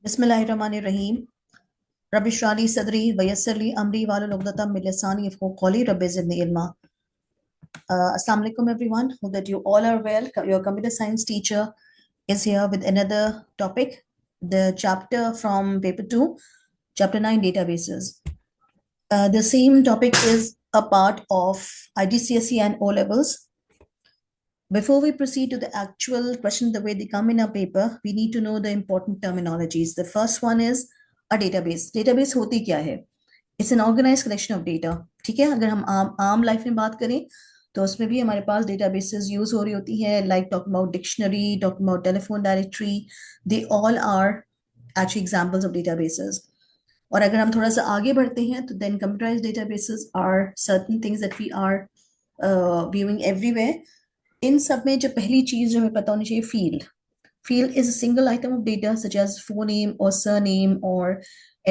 बिस्मिल्लाहिर्रहमानिर्रहीम। रब्बि इश्रह ली सदरी वयस्सिर ली अमरी वाहलुल उक़दतम मिन लिसानी यफ़क़हू क़ौली rabbi ज़िदनी इल्मा। Assalamu alaikum everyone. Hope that you all are well. Your computer science teacher is here with another topic, the chapter from paper 2, chapter 9, databases. The same topic is a part of IGCSE and O levels. Before we proceed to the actual question, the way they come in our paper, we need to know the important terminologies. The first one is a database. Database होती क्या है? It's an organized collection of data. ठीक है, अगर हम आम life में बात करें तो उसमें भी हमारे पास databases यूज हो रही होती है, like talking about dictionary, talking about telephone directory. They all are actually examples of databases. और अगर हम थोड़ा सा आगे बढ़ते हैं तो then computerized databases are certain things that we are viewing everywhere. इन सब में जो पहली चीज जो हमें पता होनी चाहिए, field is a single item of data such as full name or surname or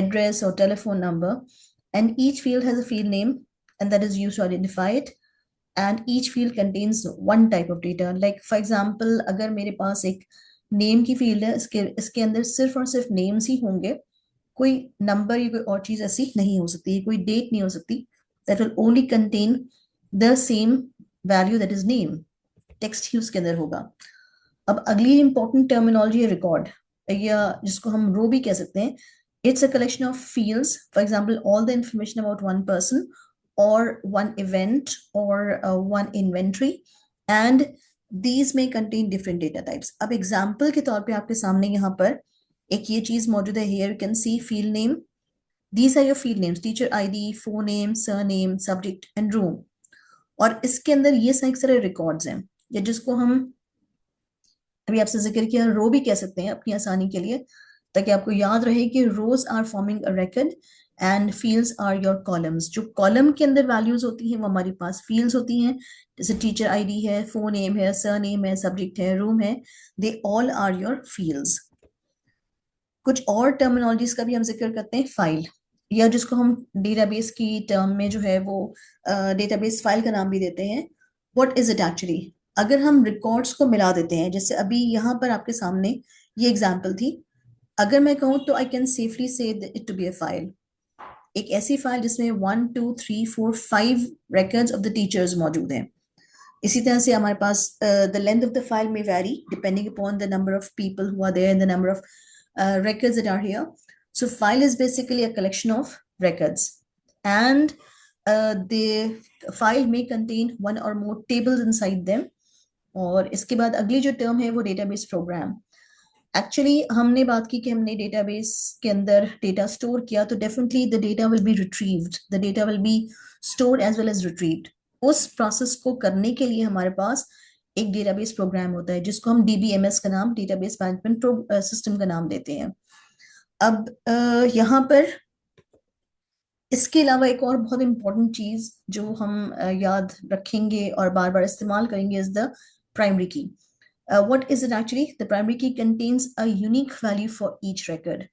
address or telephone number, and each field has a field name and that is used to identify it, and each field contains one type of data. Like for example, अगर मेरे पास एक name की field है, इसके अंदर सिर्फ और सिर्फ names ही होंगे, कोई नंबर या कोई और चीज ऐसी नहीं हो सकती, कोई डेट नहीं हो सकती. That will only contain the same value, that is name. Text ही उसके अंदर होगा. अब अगली इंपॉर्टेंट टर्मिनोलॉजी है रिकॉर्ड, या जिसको हम रो भी कह सकते हैं. It's a collection of fields, for example all the information about one person और वन इवेंट और वन इन्वेंट्री, एंड दीज में कंटेन डिफरेंट डेटा टाइप्स. अब एग्जाम्पल के तौर पे आपके सामने यहाँ पर एक ये चीज मौजूद है. Here you can see field name. These are your field names, teacher ID, phone name, surname, subject and room. और इसके अंदर ये सारे रिकॉर्ड्स हैं, या जिसको हम अभी आपसे जिक्र किया रो भी कह सकते हैं अपनी आसानी के लिए, ताकि आपको याद रहे कि rows are forming a record and fields are your columns. जो कॉलम के अंदर वैल्यूज होती हैं वो हमारे पास फील्ड्स होती हैं, जैसे टीचर आईडी है, फोन नेम है, सर नेम है, सब्जेक्ट है, रूम है. They all are your fields. कुछ और टर्मिनोलॉजीज का भी हम जिक्र करते हैं. फाइल, या जिसको हम डेटाबेस की टर्म में जो है वो डेटाबेस फाइल का नाम भी देते हैं. What is it actually? अगर हम रिकॉर्ड्स को मिला देते हैं, जैसे अभी यहाँ पर आपके सामने ये एग्जांपल थी, अगर मैं कहूँ तो I can safely say it to be a file. एक ऐसी फाइल जिसमें 1 2 3 4 5 records of the teachers मौजूद हैं. इसी तरह से हमारे पास the length of the file may vary depending upon the number of people who are there and the number of records that are here. So file is basically a collection of records, and the file may contain one or more tables inside them. और इसके बाद अगली जो term है वो database program. Actually हमने बात की कि हमने डेटाबेस के अंदर डेटा स्टोर किया, तो definitely the data will be retrieved, the data will be stored as well as retrieved. उस प्रोसेस को करने के लिए हमारे पास एक डेटाबेस प्रोग्राम होता है, जिसको हम डीबीएमएस का नाम, डेटाबेस मैनेजमेंट सिस्टम का नाम देते हैं. अब यहाँ पर इसके अलावा एक और बहुत इंपॉर्टेंट चीज जो हम याद रखेंगे और बार बार इस्तेमाल करेंगे इज द प्राइमरी की. What is it actually? The primary key contains a unique value for each record.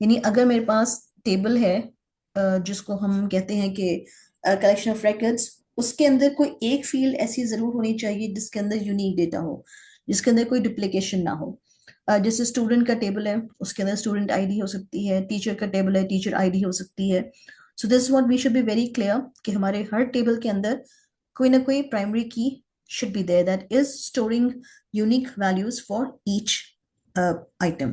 यानी अगर मेरे पास टेबल है जिसको हम कहते हैं कि कलेक्शन ऑफ records, उसके अंदर कोई एक फील्ड ऐसी जरूर होनी चाहिए जिसके अंदर यूनिक डेटा हो, जिसके अंदर कोई डुप्लीकेशन ना हो. जैसे स्टूडेंट का टेबल है, उसके अंदर स्टूडेंट आईडी हो सकती है. टीचर का टेबल है, टीचर आईडी हो सकती है. So this what we should be very clear कि हमारे हर टेबल के अंदर कोई ना कोई प्राइमरी की should be there that is storing unique values for each item.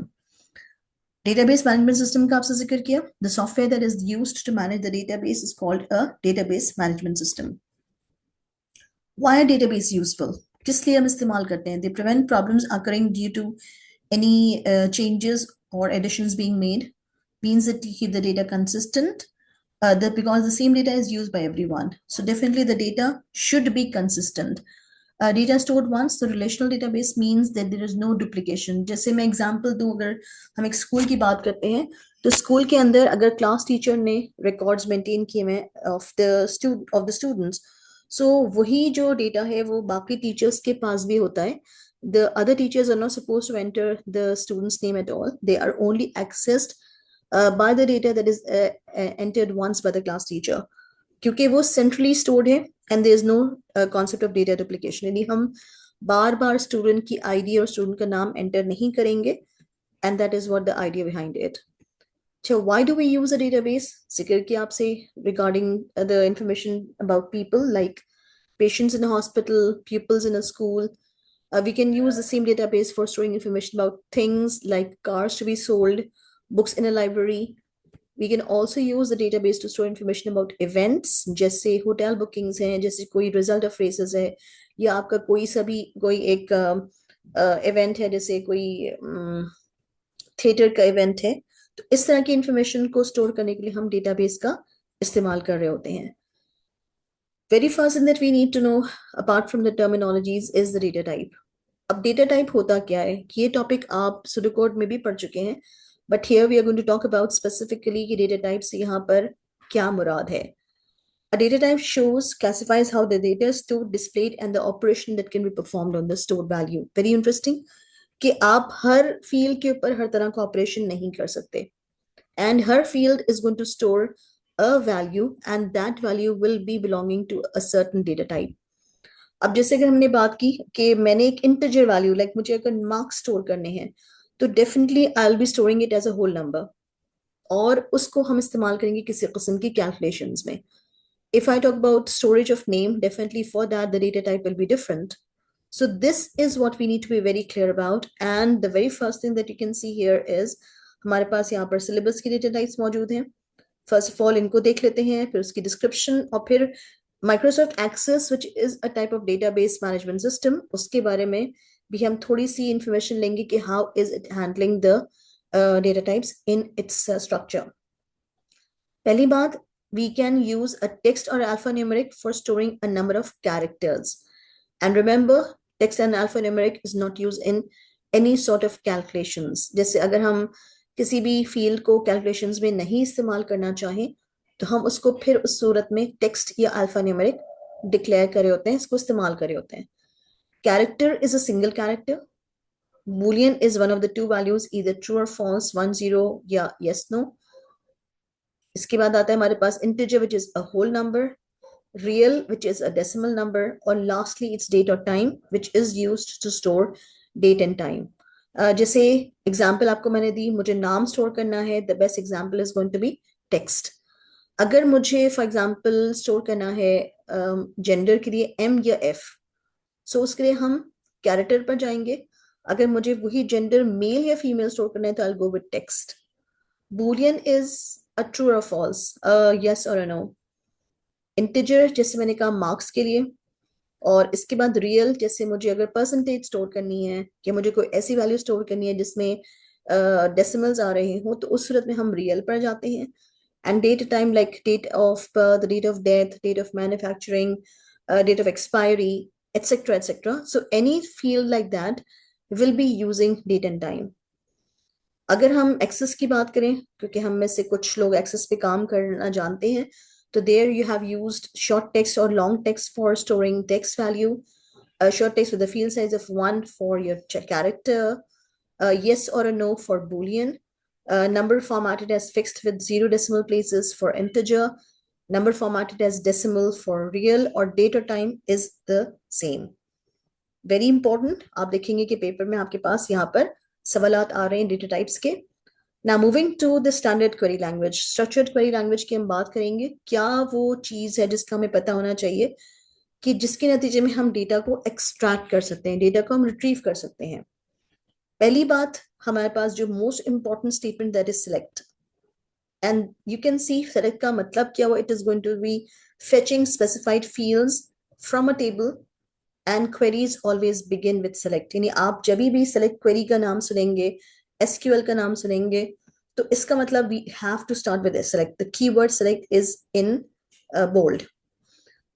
Database management system का आपसे जिक्र किया. The software that is used to manage the database is called a database management system. Why are database useful? किस लिए हम इस्तेमाल करते हैं? They prevent problems occurring due to any changes or additions being made. Means that keep the data consistent. Because the same data is used by everyone. So definitely the data should be consistent. Data stored once, the relational database means that there is no duplication. जैसे मैं example दूं, अगर हम एक school की बात करते हैं तो स्कूल के अंदर अगर क्लास टीचर ने रिकॉर्ड्स मेंटेन किए हुए ऑफ द स्टूडेंट्स, सो वही जो डेटा है वो बाकी टीचर्स के पास भी होता है. The other teachers are not supposed to enter the student's name at all. They are only accessed by the data that is entered once by the class teacher. क्योंकि वो सेंट्रली स्टोर्ड है and there is no concept of data duplication. यानी हम बार बार student की ID और student का नाम एंटर नहीं करेंगे. and that is what the idea behind it. So why do we use a database? जिक्र किया आपसे regarding the information about people like patients in a hospital, pupils in a school. We can use the same database for storing information about things like cars to be sold, books in a library. We can also use the database to store information about events, जैसे hotel bookings हैं, जैसे कोई result of races है, या आपका कोई सा भी कोई एक इवेंट है, जैसे कोई थिएटर का इवेंट है. तो इस तरह की इंफॉर्मेशन को स्टोर करने के लिए हम डेटाबेस का इस्तेमाल कर रहे होते हैं. Very first thing that we need to know apart from the terminologies is the data type. अब डेटा टाइप होता क्या है, ये टॉपिक आप सुडोकोड में भी पढ़ चुके हैं, but here we are going to talk about specifically कि डेटा टाइप से यहाँ पर क्या मुराद है. A data type shows, classifies how the data is stored, displayed, and the operation that can be performed on the stored value. Very interesting कि आप हर field के ऊपर हर तरह का ऑपरेशन नहीं कर सकते, and her field is going to store a value and that value will be belonging to a certain data type. अब जैसे अगर हमने बात की कि मैंने एक इंटीजर वैल्यू लाइक मुझे अगर मार्क्स स्टोर करने हैं, तो definitely I will be storing it as a whole number, और उसको हम इस्तेमाल करेंगे किसी किस्म की कैलकुलेशंस में. If I talk about storage of name, definitely for that the data type will be different. So this is what we need to be very clear about. And the very first thing that you can see here is हमारे पास यहाँ पर syllabus की data types मौजूद हैं. First of all इनको देख लेते हैं, फिर उसकी description, और फिर Microsoft Access, which is a type of database management system, उसके बारे में भी हम थोड़ी सी information लेंगे कि how is it handling the data types in its structure. पहली बात, we can use a text or alphanumeric for storing a number of characters. And remember, text and alphanumeric is not used in any sort of calculations. जैसे अगर हम किसी भी field को calculations में नहीं इस्तेमाल करना चाहें, तो हम उसको फिर उस सूरत में text या alphanumeric declare करे होते हैं, इसको इस्तेमाल करे होते हैं. Character is a single character. Boolean is one of the two values, either true or false, 1, 0 या yes, no. इसके बाद आता है हमारे पास integer which is a whole number, real which is a decimal number, और lastly it's date or time which is used to store date and time. जैसे example आपको मैंने दी, मुझे नाम स्टोर करना है, the best example is going to be text. अगर मुझे फॉर एग्जाम्पल स्टोर करना है जेंडर के लिए एम या एफ, सो उसके लिए हम कैरेक्टर पर जाएंगे. अगर मुझे वही जेंडर मेल या फीमेल स्टोर करना है तो I go with text. Boolean is a true or false, yes or a no. Integer जैसे मैंने कहा मार्क्स के लिए, और इसके बाद रियल जैसे मुझे अगर परसेंटेज स्टोर करनी है कि मुझे कोई ऐसी वैल्यू स्टोर करनी है जिसमें डेसिमल्स आ रहे हो, तो उस सूरत में हम रियल पर जाते हैं. And date time like date of birth, date of death, date of manufacturing, date of expiry, etcetera etcetera. So any field like that will be using date and time. अगर हम एक्सेस की बात करें, क्योंकि हम में से कुछ लोग एक्सेस पे काम करना जानते हैं, तो there you have used short text और long text for storing text value. Short text with a field size of 1 for your character, yes or a no for boolean, number formatted as fixed with 0 decimal places for integer, number formatted as decimal for real, or date or time is the same. Very important. आप देखेंगे कि paper में आपके पास यहाँ पर सवालात आ रहे हैं डेटा टाइप्स के. Now moving to the standard query language, structured query language की हम बात करेंगे. क्या वो चीज है जिसका हमें पता होना चाहिए कि जिसके नतीजे में हम डेटा को एक्सट्रैक्ट कर सकते हैं, डेटा को हम रिट्रीव कर सकते हैं. पहली बात, हमारे पास जो most important statement that is select. And you can see select का मतलब क्या हुआ. It is going to be fetching specified fields from a table, and queries always begin with select. यानी आप जब भी सेलेक्ट क्वेरी का नाम सुनेंगे, एसक्यूएल का नाम सुनेंगे, तो इसका मतलब we have to start with select. The keyword select is in bold.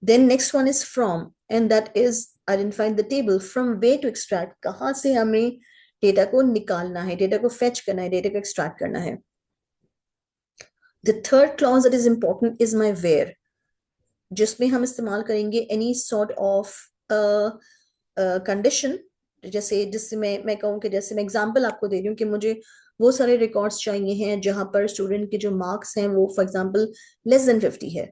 Then next one is from, and that is identifying the table from where to extract. कहाँ से हमें डेटा को निकालना है, डेटा को fetch करना है, डेटा को extract करना है. The third clause that is important is my where, जिसमें हम इस्तेमाल करेंगे any sort of condition. जैसे जिससे मैं कहूँ कि जैसे मैं एग्जाम्पल आपको दे रही हूँ कि मुझे वो सारे रिकॉर्ड्स चाहिए हैं जहां पर स्टूडेंट के जो मार्क्स हैं वो फॉर एग्जाम्पल लेस देन 50 है.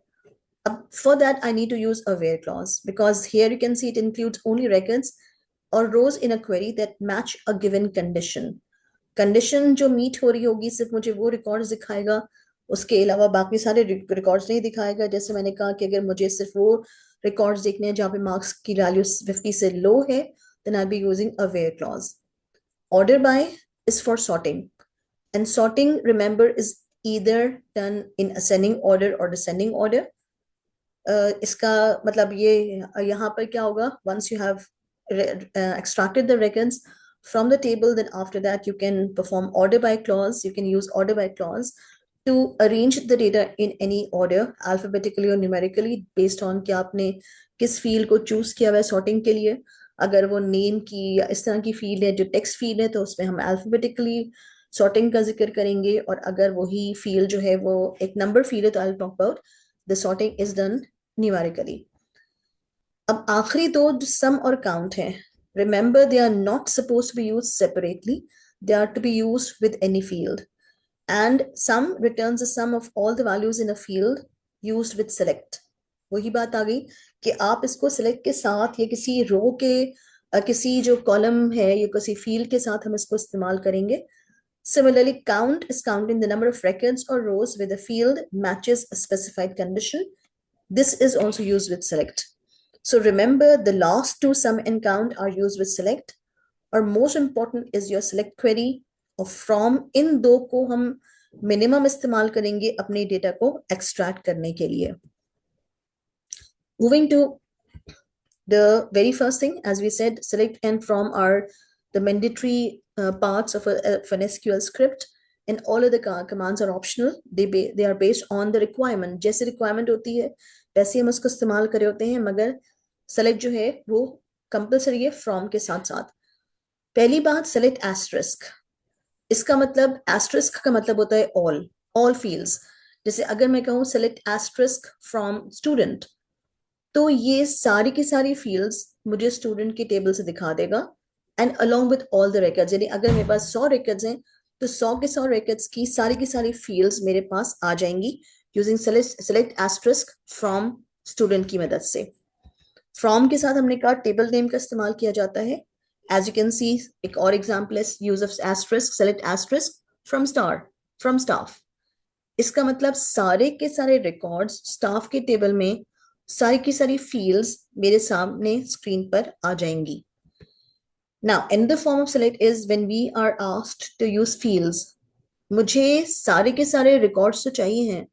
For that, I need to use a where clause, because here you can see it includes only records or rows in a query that match a given condition. Condition जो meet हो रही होगी सिर्फ मुझे वो records दिखाएगा, उसके अलावा बाकी सारे रिकॉर्ड्स नहीं दिखाएगा। जैसे मैंने कहा कि अगर मुझे सिर्फ वो रिकॉर्ड्स देखने हैं जहाँ पे मार्क्स की वैल्यू 50 से लो है, then I be using a where clause. Order by is for sorting, and sorting, remember, is either done in ascending order or descending order. इसका मतलब ये यहाँ पर क्या होगा, once you have extracted the records from the table, then after that you can perform order by clause. You can use order by clause to arrange the data in any order, alphabetically or numerically, based on कि आपने किस field को choose किया हुआ है sorting के लिए। अगर वो नेम की या इस तरह की फील्ड है जो टेक्स्ट फील्ड है, तो उसमें हम अल्फाबेटिकली सॉर्टिंग का जिक्र करेंगे, और अगर वही फील्ड जो है वो एक नंबर फील्ड है तो I talk about the sorting is done numerically. अब आखिरी दो जो सम और काउंट है, remember they are not suppose to be use separately, they are to be use with any field. And sum returns the sum of all the values in a field used with select. वही बात आ गई कि आप इसको select के साथ या किसी रो के किसी जो कॉलम है या किसी फील्ड के साथ हम इसको इस्तेमाल करेंगे। Similarly, count is counting the number of records or rows where the field matches a specified condition. This is also used with select. So remember, the last two sum and count are used with select, or most important is your select query और from। इन दो को हम minimum इस्तेमाल करेंगे अपने data को extract करने के लिए। Moving to the very first thing, as we said, select and from are the mandatory parts of an SQL script, and all of the commands are optional. They are based on the requirement. जैसे requirement होती है वैसे हम उसको इस्तेमाल करे होते हैं, मगर select जो है वो कंपलसरी है from के साथ साथ। पहली बात, select asterisk। इसका मतलब asterisk का मतलब होता है all fields। जैसे अगर मैं कहूँ select asterisk from student, तो ये सारी की सारी फील्ड्स मुझे स्टूडेंट की टेबल से दिखा देगा, and along with all the records. यानी अगर मेरे पास 100 रिकॉर्ड्स हैं तो 100 के 100 रिकॉर्ड्स की सारी फील्ड्स मेरे पास आ जाएंगी using select asterisk from student की मदद से। फ्रॉम के साथ हमने कहा टेबल नेम का इस्तेमाल किया जाता है। एज यू कैन सी, एक और एग्जांपल है use of asterisk, select asterisk from staff. इसका मतलब सारे के सारे रिकॉर्ड्स स्टाफ के टेबल में सारी की सारी फील्ड्स मेरे सामने स्क्रीन पर आ जाएंगी। Now in the form of select is when we are asked to use fields. मुझे सारे के सारे रिकॉर्ड्स तो चाहिए हैं,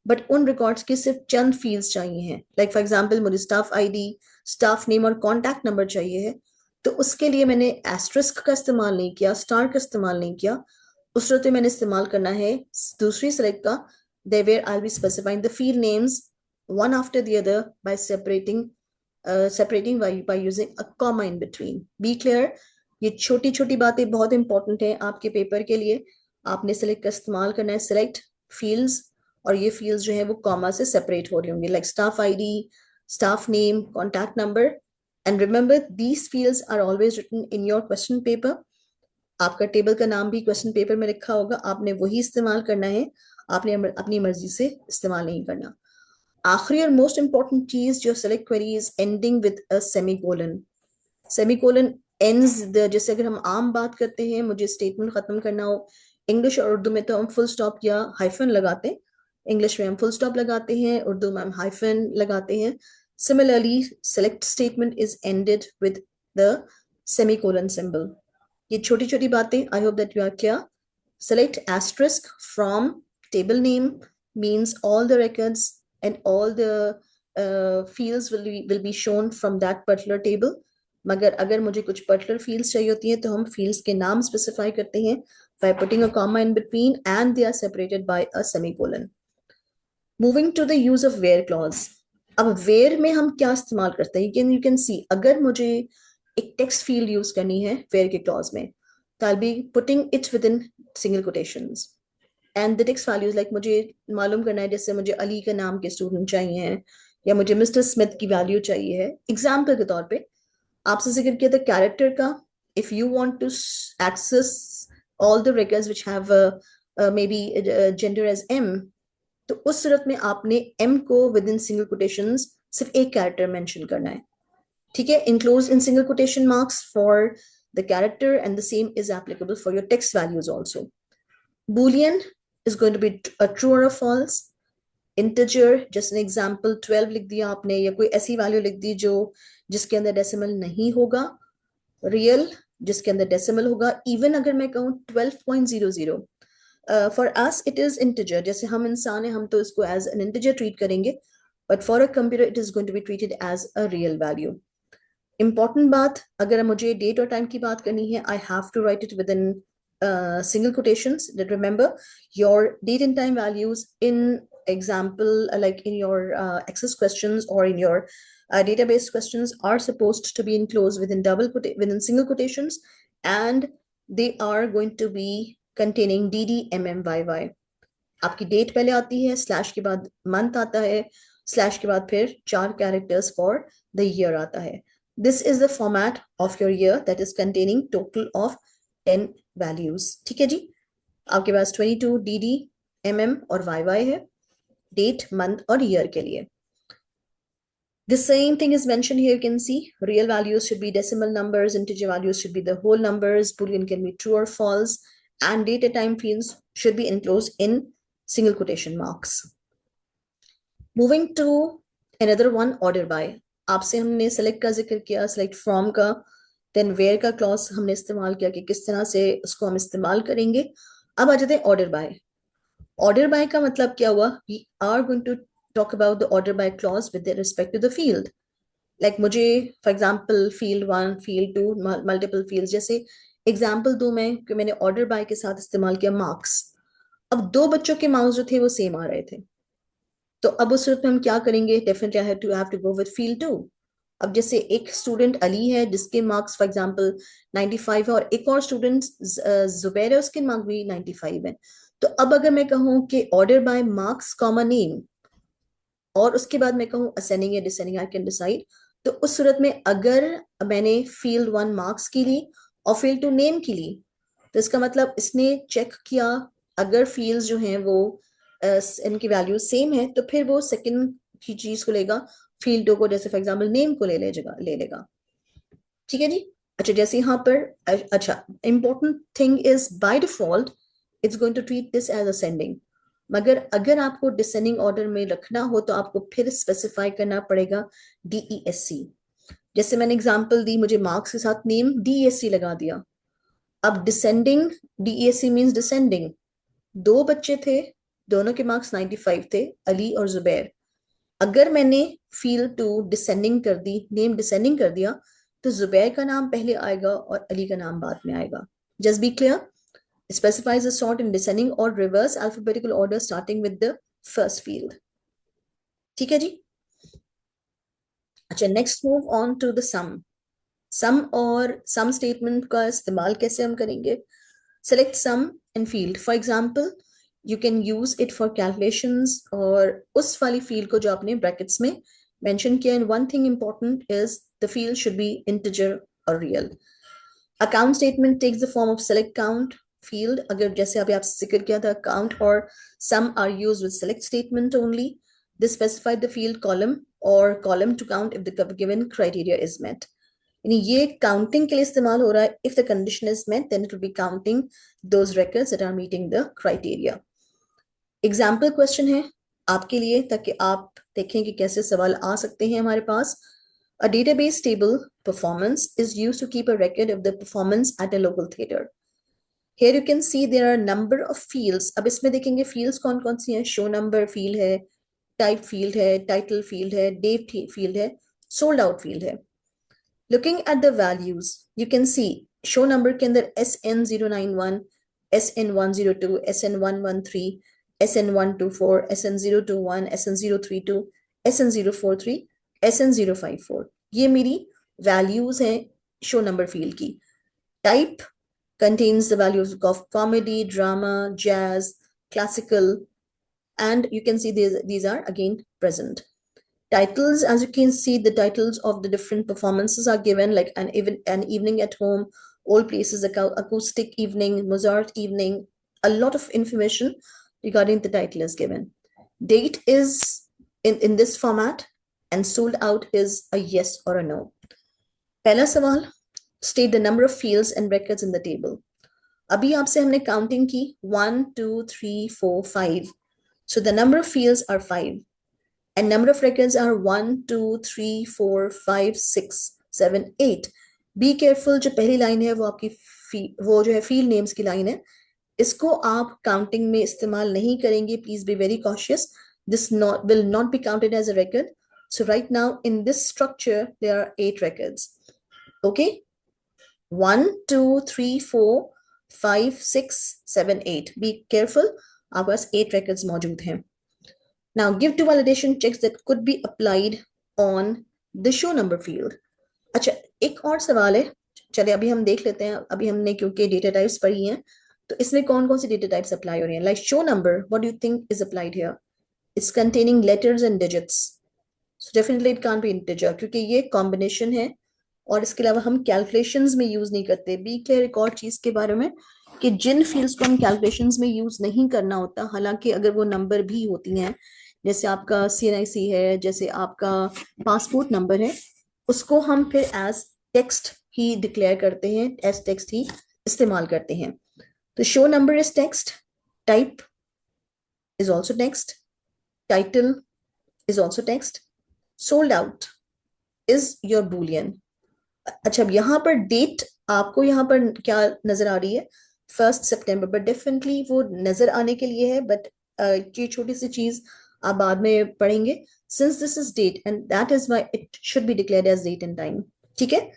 बट उन रिकॉर्ड्स की सिर्फ चंद फील्ड्स चाहिए हैं। लाइक फॉर एग्जांपल मुझे स्टाफ आईडी, स्टाफ नेम और कॉन्टैक्ट नंबर चाहिए है, तो उसके लिए मैंने एस्टरिस्क का इस्तेमाल नहीं किया, स्टार का इस्तेमाल नहीं किया। उस सूरत में मैंने इस्तेमाल करना है दूसरी सेलेक्ट का, where I'll be specifying the field names one after the other by separating by using a comma in between. Be clear, ये छोटी छोटी बातें बहुत इंपॉर्टेंट है आपके पेपर के लिए। आपने सेलेक्ट का इस्तेमाल करना है, सेलेक्ट फील्ड्स, और ये फील्ड्स जो है वो कॉमा से सेपरेट हो रही होंगी, like staff ID, staff name, contact number. And remember, these fields are always written in your question paper. आपका टेबल का नाम भी क्वेश्चन पेपर में लिखा होगा, आपने वही इस्तेमाल करना है, आपने अपनी मर्जी से इस्तेमाल नहीं करना। आखिरी और मोस्ट इंपॉर्टेंट चीज जो select query is ending with a semicolon. Semicolon ends the, जैसे अगर हम आम बात करते हैं, मुझे स्टेटमेंट खत्म करना हो, इंग्लिश और उर्दू में तो हम फुल स्टॉप या हाइफन लगाते हैं। इंग्लिश में हम फुल स्टॉप लगाते हैं, उर्दू में हम हाइफन लगाते हैं। Similarly select statement is ended with the semicolon symbol. ये छोटी छोटी बातें, I hope that you are clear. Select asterisk from table name means all the records and all the fields will be shown from that particular table. मगर अगर मुझे कुछ particular fields चाहिए होती हैं तो हम फील्ड्स के नाम स्पेसिफाई करते हैं by putting a comma in between, and they are separated by a semicolon. Moving to the use of where clause. अब where में हम क्या इस्तेमाल करते हैं, you can see, अगर मुझे एक टेक्स्ट फील्ड यूज करनी है where के क्लॉज में, तो I'll be putting it within single quotations and the text values, like मुझे मालूम करना है, जैसे मुझे अली के नाम के स्टूडेंट चाहिए हैं या मुझे मिस्टर स्मिथ की वैल्यू चाहिए है। एग्जाम्पल के तौर पे आपसे जिक्र किया था कैरेक्टर का। If you want to access all the records which have may be gender as M, तो उस सूरत में आपने एम को विद इन सिंगल कोटेशंस सिर्फ एक कैरेक्टर मेंशन करना है, ठीक है, enclose in single quotation marks for the character, and the same is applicable for your text values also. Boolean is going to be a true or a false. Integer, just an example, 12 लिख दिया आपने या कोई ऐसी value लिख दी जो जिसके अंदर डेसिमल नहीं होगा. रियल जिसके अंदर डेसिमल होगा. इवन अगर मैं कहूँ 12.00, for us it is integer. जैसे हम इंसान हैं, हम तो इसको एज एन इंटीजर ट्रीट करेंगे, but for a computer it is going to be treated as a real value. Important बात, अगर मुझे डेट और टाइम की बात करनी है, I have to write it within single quotations. That remember, your date and time values in example, like in your access questions or in your database questions, are supposed to be enclosed within within single quotations, and they are going to be containing DDMMYY. आपकी date पहले आती है, slash के बाद month आता है, slash के बाद फिर 4 कैरेक्टर्स फॉर द ईयर आता है. This is the format of your year that is containing total of 10 values. ठीक है जी. आपके पास 22 DD, MM और YY है, डेट, मंथ और ईयर के लिए. The same thing is mentioned here. You can see real values should be decimal numbers, integer values should be the whole numbers, boolean can be true or false, and date and time fields should be enclosed in single quotation marks. Moving to another one, order by. आपसे हमने select का जिक्र किया, select from का, then where का clause हमने इस्तेमाल किया कि किस तरह से उसको हम इस्तेमाल करेंगे. अब आ जाते हैं order by. Order by का मतलब क्या हुआ? We are going to talk about the order by clause with respect to the field. Like मुझे for example field 1, field 2, multiple fields, जैसे example दूं मैं कि मैंने order by के साथ इस्तेमाल किया marks. अब 2 बच्चों के मार्क्स जो थे वो सेम आ रहे थे, तो अब उस सूरत में हम क्या करेंगे? Definitely I have to go with field 2. अब जैसे एक स्टूडेंट अली है जिसके मार्क्स फॉर एग्जांपल 95 है, और एक और स्टूडेंट जुबैर है, उसके मार्क्स भी 95 है. तो अब अगर मैं कहूँ कि order by marks comma name, और उसके बाद मैं कहूँ असेंडिंग या डिसेंडिंग, आई कैन डिसाइड. तो उस सूरत में अगर मैंने फील्ड 1 मार्क्स की ली और फील्ड 2 नेम की ली, तो इसका मतलब इसने चेक किया अगर फील्ड्स जो हैं वो इनकी वैल्यू सेम है, तो फिर वो सेकंड की चीज को लेगा, फील्ड 2 को, जैसे फॉर एग्जांपल नेम को ले लेगा. ठीक है जी. अच्छा, जैसे यहाँ पर अच्छा important thing is by default it's going to treat this as ascending, मगर अगर आपको डिसेंडिंग ऑर्डर में रखना हो तो आपको फिर स्पेसिफाई करना पड़ेगा DESC. जैसे मैंने एग्जांपल दी, मुझे मार्क्स के साथ नेम DESC लगा दिया. अब डिसेंडिंग, DESC मींस डिसेंडिंग. 2 बच्चे थे, दोनों के मार्क्स 95 थे, अली और जुबैर. अगर मैंने फील्ड 2 डिसेंडिंग कर दी, नेम डिसेंडिंग कर दिया, तो जुबैर का नाम पहले आएगा और अली का नाम बाद में आएगा. Just be clear. Specifies a sort in descending or reverse alphabetical order starting with the first field. ठीक है जी. अच्छा, next move on to the sum. Sum और sum statement का इस्तेमाल कैसे हम करेंगे? Select sum and field. For example, you can use it for calculations और उस वाली field को जो आपने brackets में mention किया. And one thing important is the field should be integer or real. A count statement takes the form of select count field. अगर जैसे अभी आपसे जिक्र किया था, count और sum are used with select statement only. This specify the field column or column to count if the given criteria is met. यानी ये counting के लिए इस्तेमाल हो रहा है. If the condition is met, then it will be counting those records that are meeting the criteria. Example question है आपके लिए, ताकि आप देखें कि कैसे सवाल आ सकते हैं हमारे पास. A database table performance is used to keep a record of the performance at a local theater. Here you can see there are a number of fields. अब इसमें देखेंगे fields कौन कौन सी हैं. Show number field है, type field है, title field है, date field है, sold out field है. Looking at the values, you can see show number के अंदर SN091, SN102, SN113, SN124, SN021, SN032, SN043, SN054. ये मेरी values हैं show number field की. Type contains the values of comedy, drama, jazz, classical, and you can see these are again present. Titles, as you can see, the titles of the different performances are given, like an evening at home, all places, acoustic evening, Mozart evening. A lot of information regarding the title is given. Date is in this format, and sold out is a yes or a no. पहला सवाल, State the number of fields and records in the table. अभी आपसे हमने counting की 1 2 3 4 5. So the number of fields are 5 and number of records are 1 2 3 4 5 6 7 8. Be careful, जो पहली line है वो आपकी वो जो है फील्ड नेम्स की लाइन है, इसको आप काउंटिंग में इस्तेमाल नहीं करेंगे. Please be very cautious. This will not be counted as a record. So right now in this structure there are 8 records. Okay, 1 2 3 4 5 6 7 8. Be careful, आपके पास 8 records मौजूद हैं. Now give two validation checks that could be applied on the show number field. अच्छा, एक और सवाल है, चलिए अभी हम देख लेते हैं. अभी हमने क्योंकि डेटा टाइप्स पढ़ी हैं तो इसमें कौन कौन सी डेटा टाइप्स अप्लाई हो रही हैं. Like show number, what do you think is applied here? It's containing letters and digits, so definitely it can't be integer क्योंकि ये कॉम्बिनेशन है. और इसके अलावा हम कैलकुलेशंस में यूज नहीं करते. बी क्लियर एक और चीज के बारे में कि जिन फील्ड्स को हम कैलकुलेशंस में यूज नहीं करना होता, हालांकि अगर वो नंबर भी होती हैं, जैसे आपका CNIC है, जैसे आपका पासपोर्ट नंबर है, उसको हम फिर एज टेक्स्ट ही डिक्लेयर करते हैं, एज टेक्स्ट ही इस्तेमाल करते हैं. तो show number is text, type is also text, title is also text, sold out is your Boolean. अच्छा, अब यहाँ पर डेट आपको यहाँ पर क्या नजर आ रही है? 1 सितंबर, बट डेफिनेटली वो नजर आने के लिए है, बट ये छोटी सी चीज आप बाद में पढ़ेंगे. Since this is date and that is why it should be declared as date and time. ठीक है,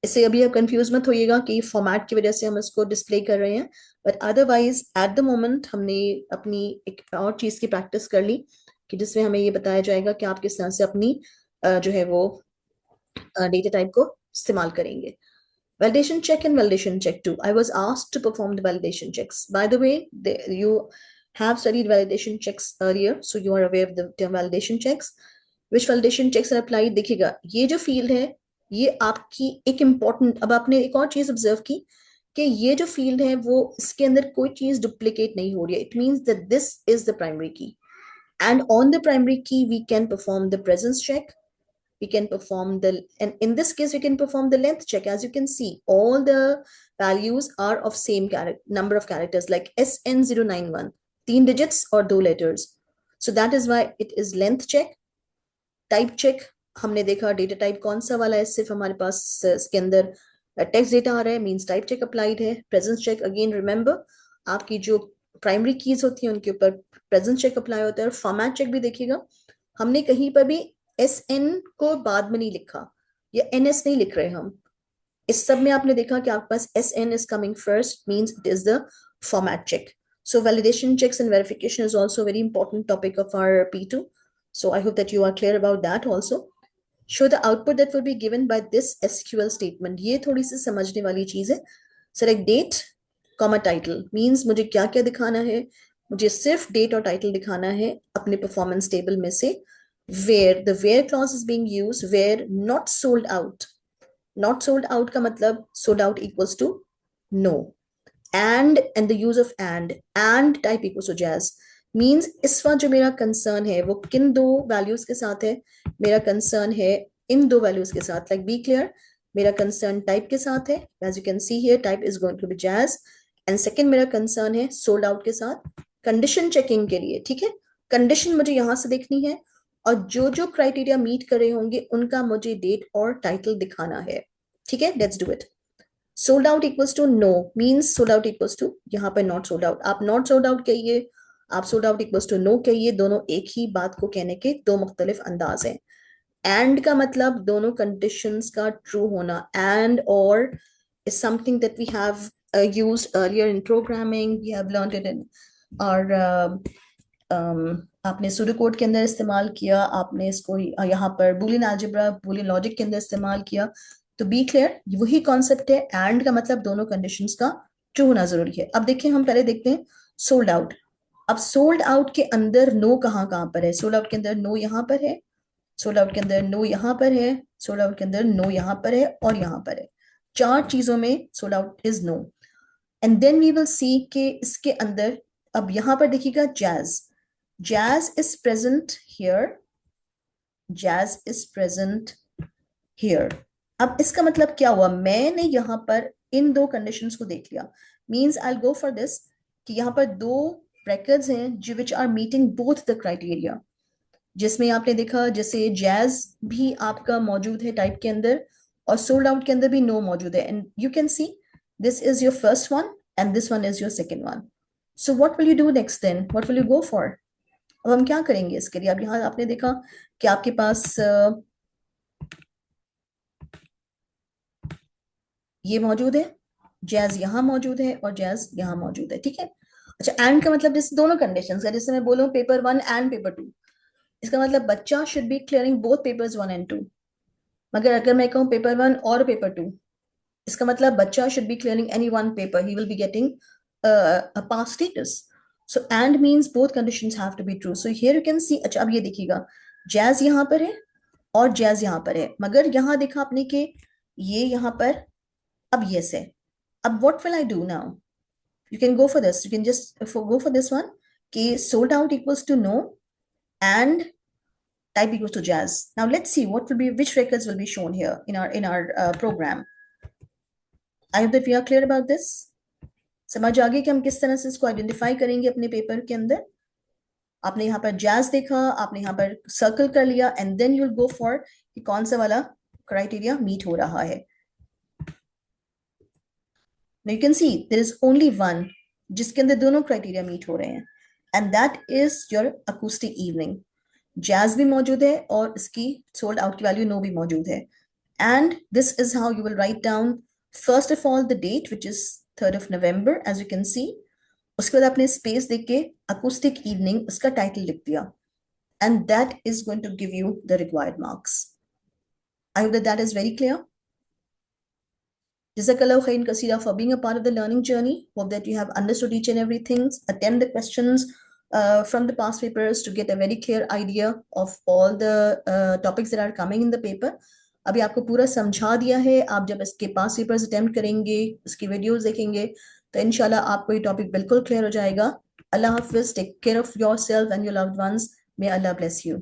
इससे अभी आप कंफ्यूज मत होइएगा कि फॉर्मेट की वजह से हम इसको डिस्प्ले कर रहे हैं, but otherwise at the moment हमने अपनी एक और चीज की प्रैक्टिस कर ली कि जिसमें हमें ये बताया जाएगा कि आप किस तरह से अपनी जो है वो डेटा टाइप को इस्तेमाल करेंगे. Validation check and validation check too. I was asked to perform the validation checks. By the way, you have studied validation checks earlier, so you are aware of the term validation checks. Which validation checks are applied? देखिएगा, ये जो field है, ये आपकी एक important, अब आपने एक और चीज ऑब्जर्व की कि ये जो field है वो इसके अंदर कोई चीज duplicate नहीं हो रही है. It means that this is the primary key, and on the primary key we can perform the presence check. We can perform the, and in this case we can perform the length check. As you can see, all the values are of same number of characters, like SN091, 3 digits or 2 letters. So that is why it is length check. Type check, हमने देखा data type कौन सा वाला है, सिर्फ हमारे पास इसके अंदर टेक्स्ट डेटा आ रहा है, मींस टाइप चेक अप्लाइड है. प्रेजेंस चेक, अगेन रिमेंबर आपकी जो प्राइमरी कीज होती हैं उनके ऊपर प्रेजेंस चेक अप्लाई होता है. और फॉर्मेट चेक भी देखिएगा, हमने कहीं पर भी SN को बाद में नहीं लिखा या NS नहीं लिख रहे हम. इस सब में आपने देखा कि आपके पास SN is coming first, means it is the format check. So validation checks and verification is also a very important topic of our P2. So I hope that you are clear about that also. Show the output that will be given by this SQL statement. ये थोड़ी सी समझने वाली चीज है. Select date, comma title, means मुझे क्या क्या दिखाना है? मुझे सिर्फ डेट और टाइटल दिखाना है अपने परफॉर्मेंस टेबल में से. Where the where clause is being used, where not sold out. Not sold out का मतलब sold out equals to no. And the use of and type equals to jazz, means इस वक्त जो मेरा concern है वो किन दो वैल्यूज के साथ है? मेरा कंसर्न है इन दो वैल्यूज के साथ. लाइक बी क्लियर, मेरा कंसर्न टाइप के साथ है. As you can see here, type is going to be jazz. And second मेरा कंसर्न है सोल्ड आउट के साथ, कंडीशन चेकिंग के लिए. ठीक है, कंडीशन मुझे यहां से देखनी है और जो जो क्राइटेरिया मीट कर रहे होंगे उनका मुझे डेट और टाइटल दिखाना है. ठीक है, let's do it. Sold out equals to no, means sold out equals to, यहाँ पर नॉट सोल्ड आउट. आप नॉट सोल्ड आउट कहिए, आप sold out equals to no कहिए, दोनों एक ही बात को कहने के दो मुख्तलिफ अंदाज हैं. एंड का मतलब दोनों कंडीशंस का ट्रू होना. एंड और is something that we have used earlier in programming. We have learned it in our आपने सूडो कोड के अंदर इस्तेमाल किया, आपने इसको यहाँ पर बूलियन अलजेब्रा, बूलियन लॉजिक के अंदर इस्तेमाल किया. तो बी क्लियर, वही कॉन्सेप्ट है. एंड का मतलब दोनों कंडीशंस का ट्रू होना जरूरी है. अब देखिए, हम पहले देखते हैं सोल्ड आउट. अब सोल्ड आउट के अंदर नो कहाँ कहाँ पर है? सोल्ड आउट के अंदर नो यहाँ पर है, सोल्ड आउट के अंदर नो यहाँ पर है, सोल्ड आउट के अंदर नो यहाँ पर है और यहाँ पर है. 4 चीजों में sold out is no. And then we will see कि इसके अंदर, अब यहाँ पर देखिएगा jazz, jazz is present here, jazz is present here. अब इसका मतलब क्या हुआ, मैंने यहाँ पर इन दो कंडीशंस को देख लिया, means I go for this कि यहाँ पर दो records हैं जो which are meeting both the criteria, जिसमें आपने देखा जैसे जैज भी आपका मौजूद है टाइप के अंदर और सोल्ड आउट के अंदर भी नो मौजूद है, and you can see this is your first one and this one is your second one. So what will you do next then, what will you go for? अब हम क्या करेंगे इसके लिए? अब यहाँ आपने देखा कि आपके पास ये मौजूद है, जैज यहाँ मौजूद है और जैज यहाँ मौजूद है, ठीक है. अच्छा, एंड का मतलब जैसे दोनों कंडीशंस है, जैसे मैं बोलूँ पेपर 1 एंड पेपर 2, इसका मतलब बच्चा should be clearing both papers 1 and 2. मगर अगर मैं कहूँ पेपर 1 और पेपर 2, इसका मतलब बच्चा should be clearing any one paper, he will be getting a pass status. So and means both conditions have to be true. So here you can see, अच्छा अब ये देखिएगा, जैज यहाँ पर है और जैज यहाँ पर है, मगर यहाँ देखा आपने कि ये यहाँ पर अब यस है. अब what will I do now? You can go for this. You can just go for this one. कि sold out equals to no and type equals to jazz. Now let's see what will be, which records will be shown here in our program. I hope that we are clear about this. समझ आ गई कि हम किस तरह से इसको identify करेंगे अपने पेपर के अंदर. आपने यहाँ पर जैज देखा, आपने यहाँ पर सर्कल कर लिया, and then you will go for कि कौन सा वाला क्राइटेरिया मीट हो रहा है. Now you can see there is only one जिसके अंदर दोनों क्राइटेरिया मीट हो रहे हैं, and that is your acoustic evening. Jazz भी मौजूद है और इसकी सोल्ड आउट की वैल्यू नो भी मौजूद है. And this is how you will write down first of all the date which is 3rd of November, as you can see. उसके बाद आपने स्पेस देख के अकूस्टिक इवनिंग उसका टाइटल लिख दिया, and that is going to give you the required marks. I hope that is very clear. Jazakallah khairan kasira for being a part of the learning journey. Hope that you have understood each and everything. Attempt the questions from the past papers to get a very clear idea of all the topics that are coming in the paper. अभी आपको पूरा समझा दिया है. आप जब इसके पास papers attempt करेंगे, इसकी वीडियोस देखेंगे, तो इंशाल्लाह आपको ये टॉपिक बिल्कुल क्लियर हो जाएगा. अल्लाह हाफिज. Take care of your self and your loved ones. May Allah bless you.